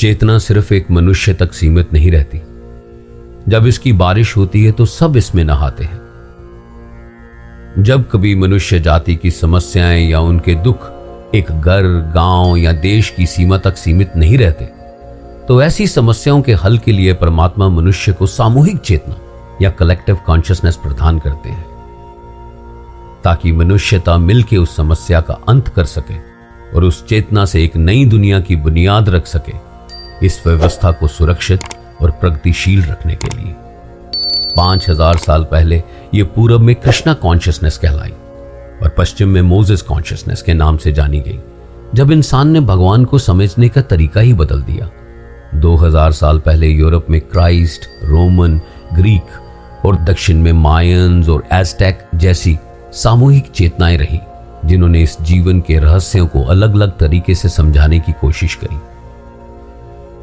चेतना सिर्फ एक मनुष्य तक सीमित नहीं रहती। जब इसकी बारिश होती है तो सब इसमें नहाते हैं। जब कभी मनुष्य जाति की समस्याएं या उनके दुख एक घर, गांव या देश की सीमा तक सीमित नहीं रहते, तो ऐसी समस्याओं के हल के लिए परमात्मा मनुष्य को सामूहिक चेतना या कलेक्टिव कॉन्शियसनेस प्रदान करते हैं, ताकि मनुष्यता मिलकर उस समस्या का अंत कर सके और उस चेतना से एक नई दुनिया की बुनियाद रख सके, इस व्यवस्था को सुरक्षित और प्रगतिशील रखने के लिए। 5000 साल पहले यह पूरब में कृष्णा कॉन्शियसनेस कहलाई और पश्चिम में मोजेस कॉन्शियसनेस के नाम से जानी गई, जब इंसान ने भगवान को समझने का तरीका ही बदल दिया। 2000 साल पहले यूरोप में क्राइस्ट, रोमन, ग्रीक और दक्षिण में मायंस और एज़टेक जैसी सामूहिक चेतनाएं रही, जिन्होंने इस जीवन के रहस्यों को अलग अलग तरीके से समझाने की कोशिश करी।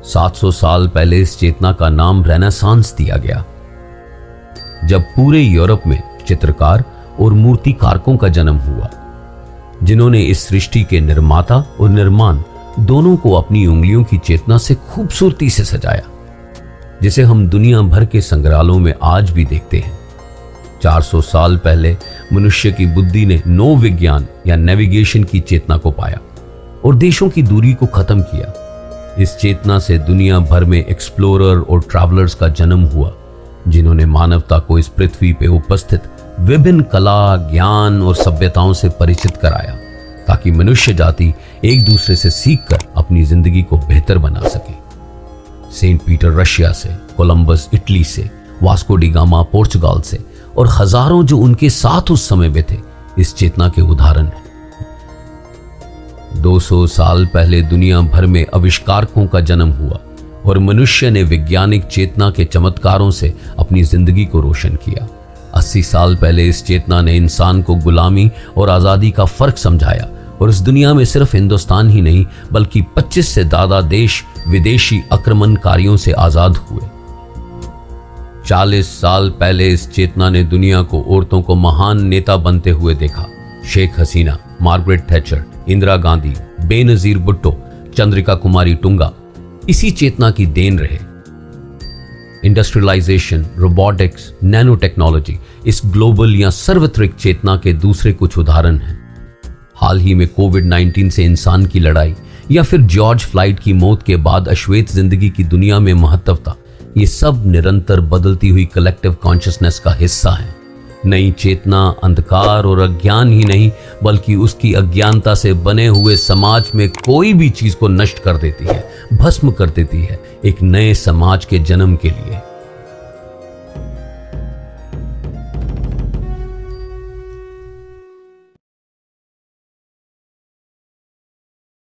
700 साल पहले इस चेतना का नाम रेनेसांस दिया गया, जब पूरे यूरोप में चित्रकार और मूर्तिकारकों का जन्म हुआ, जिन्होंने इस सृष्टि के निर्माता और निर्माण दोनों को अपनी उंगलियों की चेतना से खूबसूरती से सजाया, जिसे हम दुनिया भर के संग्रहालयों में आज भी देखते हैं। 400 साल पहले मनुष्य की बुद्धि ने नौ विज्ञान या नेविगेशन की चेतना को पाया और देशों की दूरी को खत्म किया। इस चेतना से दुनिया भर में एक्सप्लोरर और ट्रैवलर्स का जन्म हुआ, जिन्होंने मानवता को इस पृथ्वी पे उपस्थित विभिन्न कला, ज्ञान और सभ्यताओं से परिचित कराया, ताकि मनुष्य जाति एक दूसरे से सीखकर अपनी जिंदगी को बेहतर बना सके। सेंट पीटर रशिया से, कोलंबस इटली से, वास्को डी गामा पोर्चुगाल से और हजारों जो उनके साथ उस समय में थे, इस चेतना के उदाहरण हैं। 200 साल पहले दुनिया भर में आविष्कारकों का जन्म हुआ और मनुष्य ने वैज्ञानिक चेतना के चमत्कारों से अपनी जिंदगी को रोशन किया। 80 साल पहले इस चेतना ने इंसान को गुलामी और आजादी का फर्क समझाया और इस दुनिया में सिर्फ हिंदुस्तान ही नहीं बल्कि 25 से ज्यादा देश विदेशी आक्रमणकारियों से आजाद हुए। 40 साल पहले इस चेतना ने दुनिया को औरतों को महान नेता बनते हुए देखा। शेख हसीना, मार्गरेट थैचर, इंदिरा गांधी, बेनजीर भुट्टो, चंद्रिका कुमारी टुंगा इसी चेतना की देन रहे। इंडस्ट्रियलाइजेशन, रोबोटिक्स, नैनो टेक्नोलॉजी इस ग्लोबल या सार्वत्रिक चेतना के दूसरे कुछ उदाहरण हैं। हाल ही में कोविड-19 से इंसान की लड़ाई या फिर जॉर्ज फ्लाइड की मौत के बाद अश्वेत जिंदगी की दुनिया में महत्वता, ये सब निरंतर बदलती हुई कलेक्टिव कॉन्शियसनेस का हिस्सा है। नई चेतना अंधकार और अज्ञान ही नहीं बल्कि उसकी अज्ञानता से बने हुए समाज में कोई भी चीज को नष्ट कर देती है, भस्म कर देती है, एक नए समाज के जन्म के लिए।